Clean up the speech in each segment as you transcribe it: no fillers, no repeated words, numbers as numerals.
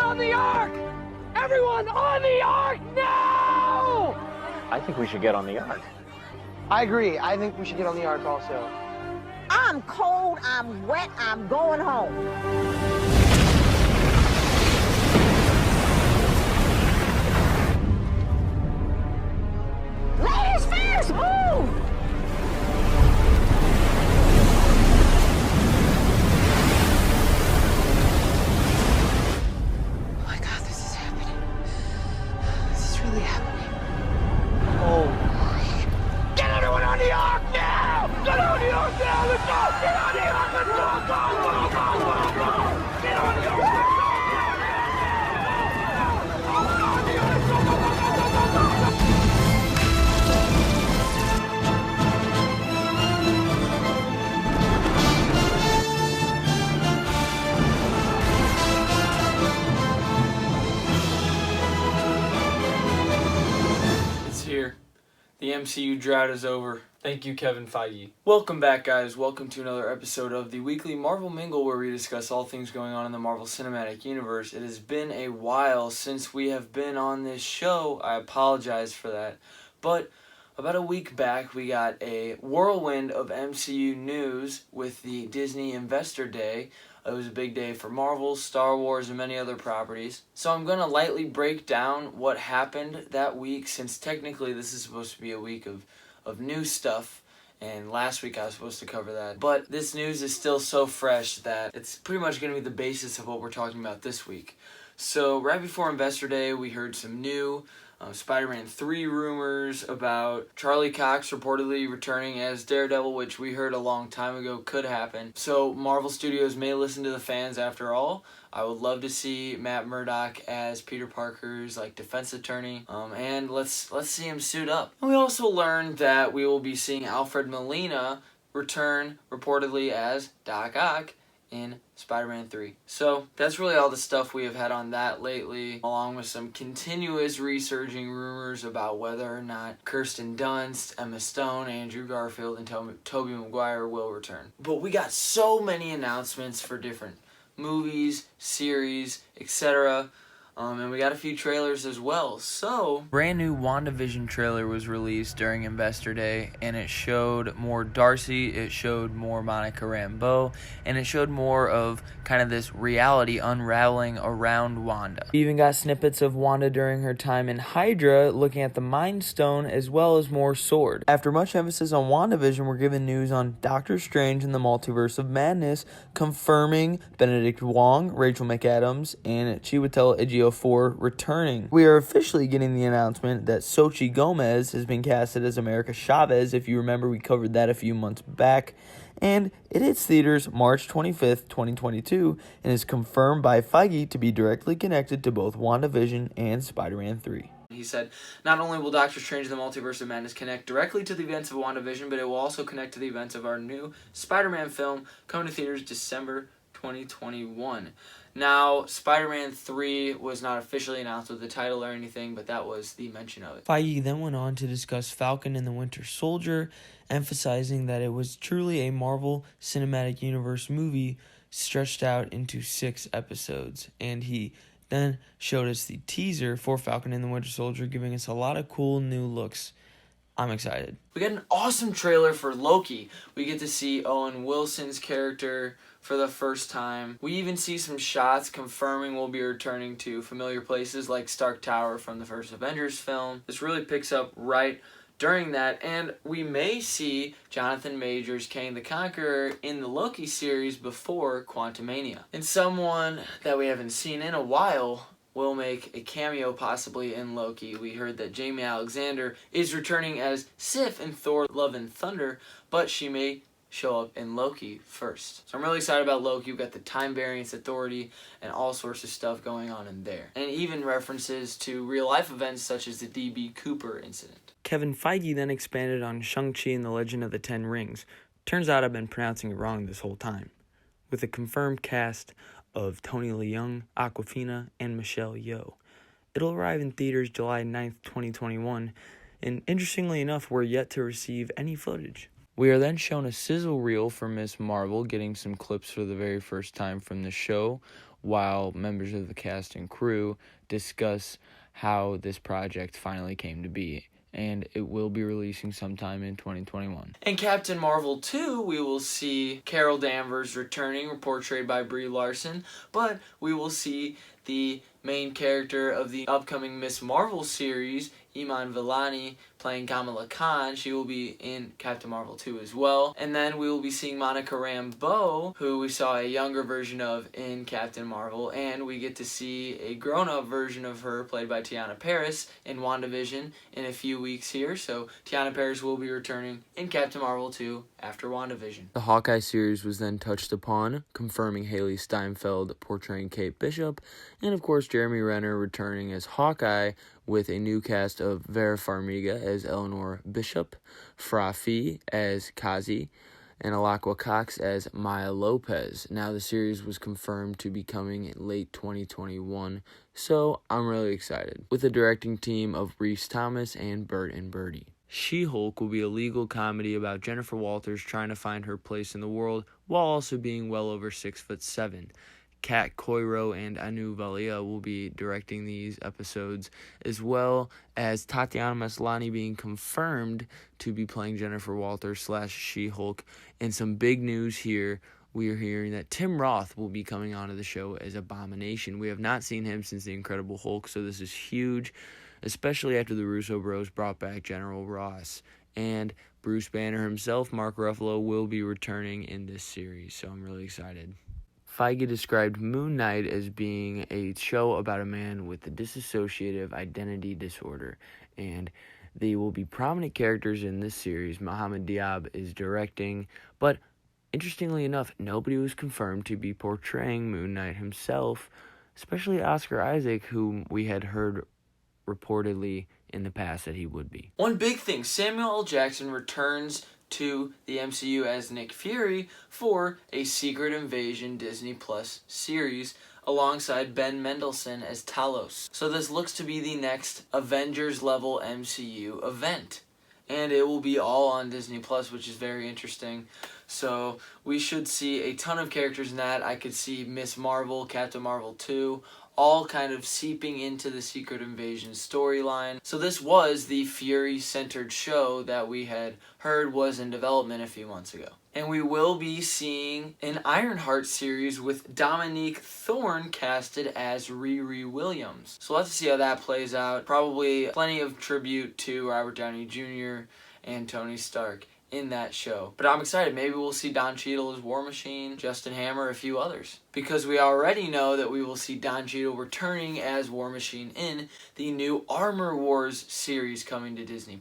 on the Ark! Everyone on the Ark now! I think we should get on the Ark. I agree. I think we should get on the Ark also. I'm cold, I'm wet, I'm going home. Ladies first, move! Oh my God, this is happening. This is really happening. Oh. Get everyone on the Ark now! Get on the Ark now! Let's go! Get on the Ark! Let's go! Go! Go! Go! Go! Go! Get on the Ark! Let's go! It's here. The MCU drought is over. Thank you, Kevin Feige. Welcome back, guys. Welcome to another episode of the weekly Marvel Mingle, where we discuss all things going on in the Marvel Cinematic Universe. It has been a while since we have been on this show. I apologize for that. But about a week back, we got a whirlwind of MCU news with the Disney Investor Day. It was a big day for Marvel, Star Wars, and many other properties. So I'm going to lightly break down what happened that week, since technically this is supposed to be a week of new stuff, and last week I was supposed to cover that. But this news is still so fresh that it's pretty much going to be the basis of what we're talking about this week. So right before Investor Day, we heard some new Spider-Man 3 rumors about Charlie Cox reportedly returning as Daredevil, which we heard a long time ago could happen. So Marvel Studios may listen to the fans after all. I would love to see Matt Murdock as Peter Parker's defense attorney, and let's see him suit up. And we also learned that we will be seeing Alfred Molina return reportedly as Doc Ock in Spider-Man 3. So that's really all the stuff we have had on that lately, along with some continuous resurging rumors about whether or not Kirsten Dunst, Emma Stone, Andrew Garfield, and Tobey Maguire will return. But we got so many announcements for different movies, series, etc. And we got a few trailers as well. So, brand new Wandavision trailer was released during Investor Day, and it showed more Darcy, it showed more Monica Rambeau, and it showed more of kind of this reality unraveling around Wanda. We even got snippets of Wanda during her time in Hydra, looking at the Mind Stone, as well as more Sword. After much emphasis on WandaVision, we're given news on Doctor Strange and the Multiverse of Madness, confirming Benedict Wong, Rachel McAdams, and Chiwetel Ejiofor returning. We are officially getting the announcement that Xochitl Gomez has been casted as America Chavez. If you remember, we covered that a few months back. And it hits theaters March 25th, 2022, and is confirmed by Feige to be directly connected to both WandaVision and Spider-Man 3. He said, not only will Doctor Strange and the Multiverse of Madness connect directly to the events of WandaVision, but it will also connect to the events of our new Spider-Man film, coming to theaters December 2021. Now, Spider-Man 3 was not officially announced with the title or anything, but that was the mention of it. Feige then went on to discuss Falcon and the Winter Soldier, emphasizing that it was truly a Marvel Cinematic Universe movie stretched out into 6 episodes. And he then showed us the teaser for Falcon and the Winter Soldier, giving us a lot of cool new looks. I'm excited. We got an awesome trailer for Loki. We get to see Owen Wilson's character for the first time. We even see some shots confirming we'll be returning to familiar places like Stark Tower from the first Avengers film. This really picks up right during that, and we may see Jonathan Majors, Kang the Conqueror, in the Loki series before Quantumania. And someone that we haven't seen in a while will make a cameo possibly in Loki. We heard that Jamie Alexander is returning as Sif in Thor Love and Thunder, but she may show up in Loki first. So I'm really excited about Loki. We've got the Time Variance Authority and all sorts of stuff going on in there. And even references to real life events such as the D.B. Cooper incident. Kevin Feige then expanded on Shang-Chi and the Legend of the Ten Rings. Turns out I've been pronouncing it wrong this whole time. With a confirmed cast of Tony Leung, Awkwafina, and Michelle Yeoh. It'll arrive in theaters July 9th, 2021, and interestingly enough, we're yet to receive any footage. We are then shown a sizzle reel for Ms. Marvel, getting some clips for the very first time from the show, while members of the cast and crew discuss how this project finally came to be. And it will be releasing sometime in 2021. In Captain Marvel 2, we will see Carol Danvers returning, portrayed by Brie Larson, but we will see the main character of the upcoming Miss Marvel series, Iman Vellani, playing Kamala Khan. She will be in Captain Marvel 2 as well. And then we will be seeing Monica Rambeau, who we saw a younger version of in Captain Marvel, and we get to see a grown-up version of her played by Tiana Paris in Wandavision in a few weeks here. So Tiana Paris will be returning in Captain Marvel 2 after Wandavision. The Hawkeye series was then touched upon, confirming Haley Steinfeld portraying Kate Bishop, and of course Jeremy Renner returning as Hawkeye, with a new cast of Vera Farmiga as Eleanor Bishop, Fra Fee as Kazi, and Alakwa Cox as Maya Lopez. Now the series was confirmed to be coming in late 2021, so I'm really excited. With a directing team of Reese Thomas and Bert and Birdie. She-Hulk will be a legal comedy about Jennifer Walters trying to find her place in the world while also being well over 6'7". Kat Coiro and Anu Valia will be directing these episodes, as well as Tatiana Maslany being confirmed to be playing Jennifer Walters / She-Hulk. And some big news here, we are hearing that Tim Roth will be coming onto the show as Abomination. We have not seen him since The Incredible Hulk, so this is huge, especially after the Russo bros brought back General Ross. And Bruce Banner himself, Mark Ruffalo, will be returning in this series, so I'm really excited. Feige described Moon Knight as being a show about a man with a dissociative identity disorder, and they will be prominent characters in this series. Mohamed Diab is directing, but interestingly enough, nobody was confirmed to be portraying Moon Knight himself, especially Oscar Isaac, whom we had heard reportedly in the past that he would be. One big thing, Samuel L. Jackson returns to the MCU as Nick Fury for a Secret Invasion Disney Plus series alongside Ben Mendelsohn as Talos. So this looks to be the next Avengers level MCU event, and it will be all on Disney Plus, which is very interesting. So we should see a ton of characters in that. I could see Miss Marvel, Captain Marvel 2, all kind of seeping into the Secret Invasion storyline. So this was the Fury-centered show that we had heard was in development a few months ago. And we will be seeing an Ironheart series with Dominique Thorne casted as Riri Williams. So let's see how that plays out. Probably plenty of tribute to Robert Downey Jr. and Tony Stark in that show. But I'm excited. Maybe we'll see Don Cheadle as War Machine, Justin Hammer, a few others. Because we already know that we will see Don Cheadle returning as War Machine in the new Armor Wars series coming to Disney+.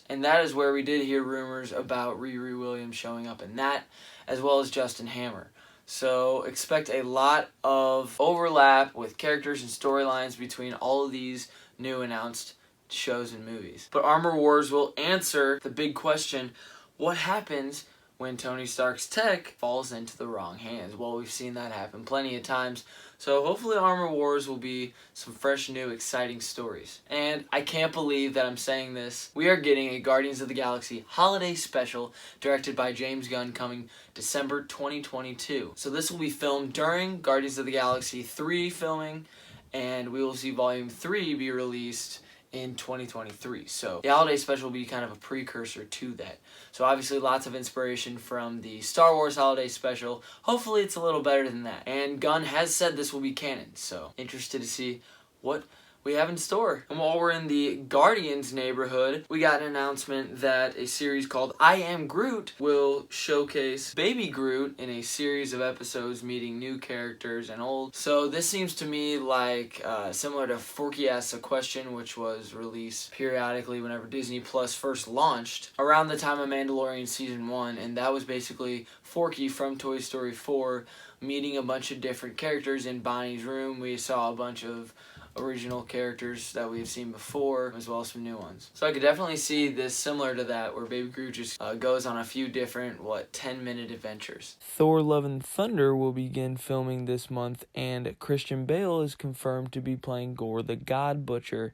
And that is where we did hear rumors about Riri Williams showing up in that, as well as Justin Hammer. So expect a lot of overlap with characters and storylines between all of these new announced shows and movies. But Armor Wars will answer the big question, what happens when Tony Stark's tech falls into the wrong hands? Well, we've seen that happen plenty of times. So hopefully Armor Wars will be some fresh, new, exciting stories. And I can't believe that I'm saying this. We are getting a Guardians of the Galaxy holiday special directed by James Gunn coming December 2022. So this will be filmed during Guardians of the Galaxy 3 filming, and we will see Volume 3 be released in 2023. So the holiday special will be kind of a precursor to that. So obviously lots of inspiration from the Star Wars holiday special. Hopefully it's a little better than that. And Gunn has said this will be canon, so interested to see what we have in store. And while we're in the Guardians neighborhood, we got an announcement that a series called I Am Groot will showcase Baby Groot in a series of episodes meeting new characters and old. So this seems to me like similar to Forky Asks a Question, which was released periodically whenever Disney Plus first launched around the time of Mandalorian Season 1, and that was basically Forky from Toy Story 4 meeting a bunch of different characters in Bonnie's room. We saw a bunch of original characters that we have seen before, as well as some new ones. So I could definitely see this similar to that, where Baby Groot just goes on a few different, 10-minute adventures. Thor Love and Thunder will begin filming this month, and Christian Bale is confirmed to be playing Gore the God Butcher,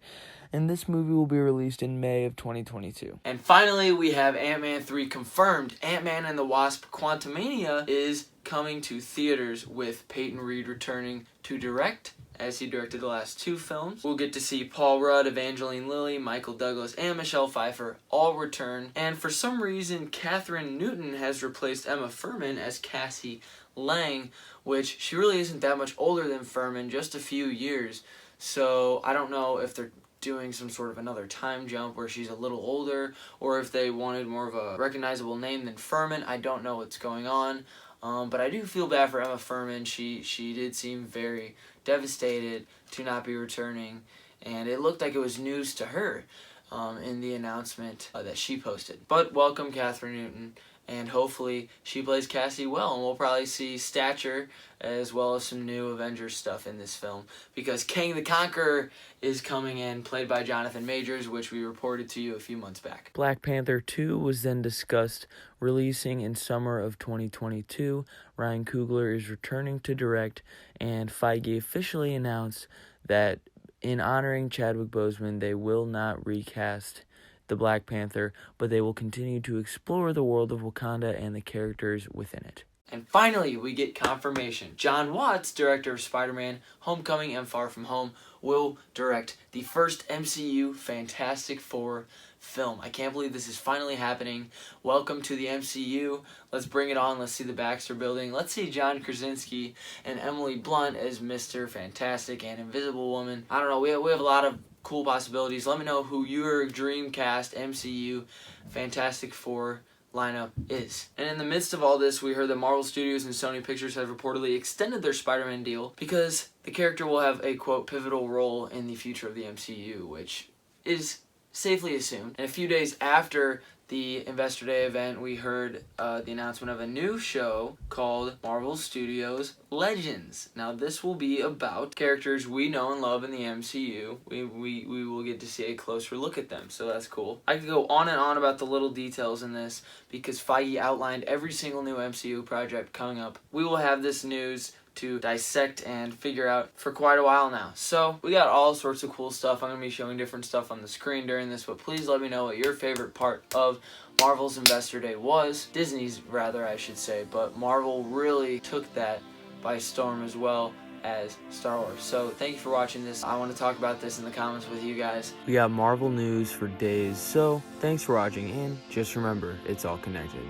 and this movie will be released in May of 2022. And finally, we have Ant-Man 3 confirmed. Ant-Man and the Wasp Quantumania is coming to theaters with Peyton Reed returning to direct, as he directed the last 2 films. We'll get to see Paul Rudd, Evangeline Lilly, Michael Douglas, and Michelle Pfeiffer all return. And for some reason, Katherine Newton has replaced Emma Fuhrman as Cassie Lang, which she really isn't that much older than Fuhrman, just a few years. So I don't know if they're doing some sort of another time jump where she's a little older, or if they wanted more of a recognizable name than Fuhrman. I don't know what's going on. But I do feel bad for Emma Fuhrman. She did seem very devastated to not be returning, and it looked like it was news to her in the announcement that she posted. But welcome, Katherine Newton, and hopefully she plays Cassie well, and we'll probably see stature as well as some new Avengers stuff in this film, because Kang the Conqueror is coming in, played by Jonathan Majors, which we reported to you a few months back. Black Panther 2 was then discussed, releasing in summer of 2022. Ryan Coogler is returning to direct, and Feige officially announced that in honoring Chadwick Boseman, they will not recast the Black Panther, but they will continue to explore the world of Wakanda and the characters within it. And finally, we get confirmation. John Watts, director of Spider-Man, Homecoming, and Far From Home, will direct the first MCU Fantastic Four film. I can't believe this is finally happening. Welcome to the MCU. Let's bring it on. Let's see the Baxter Building. Let's see John Krasinski and Emily Blunt as Mr. Fantastic and Invisible Woman. I don't know. We have a lot of cool possibilities. Let me know who your dream cast MCU Fantastic Four lineup is. And in the midst of all this, we heard that Marvel Studios and Sony Pictures have reportedly extended their Spider-Man deal because the character will have a, quote, pivotal role in the future of the MCU, which is safely assumed. And a few days after the Investor Day event, we heard the announcement of a new show called Marvel Studios Legends. Now, this will be about characters we know and love in the MCU. We will get to see a closer look at them, so that's cool. I could go on and on about the little details in this because Feige outlined every single new MCU project coming up. We will have this news to dissect and figure out for quite a while now. So we got all sorts of cool stuff. I'm going to be showing different stuff on the screen during this, but please let me know what your favorite part of Marvel's Investor Day was. Disney's, rather, I should say, but Marvel really took that by storm as well as Star Wars. So thank you for watching this. I want to talk about this in the comments with you guys. We got Marvel news for days, so thanks for watching, and just remember, it's all connected.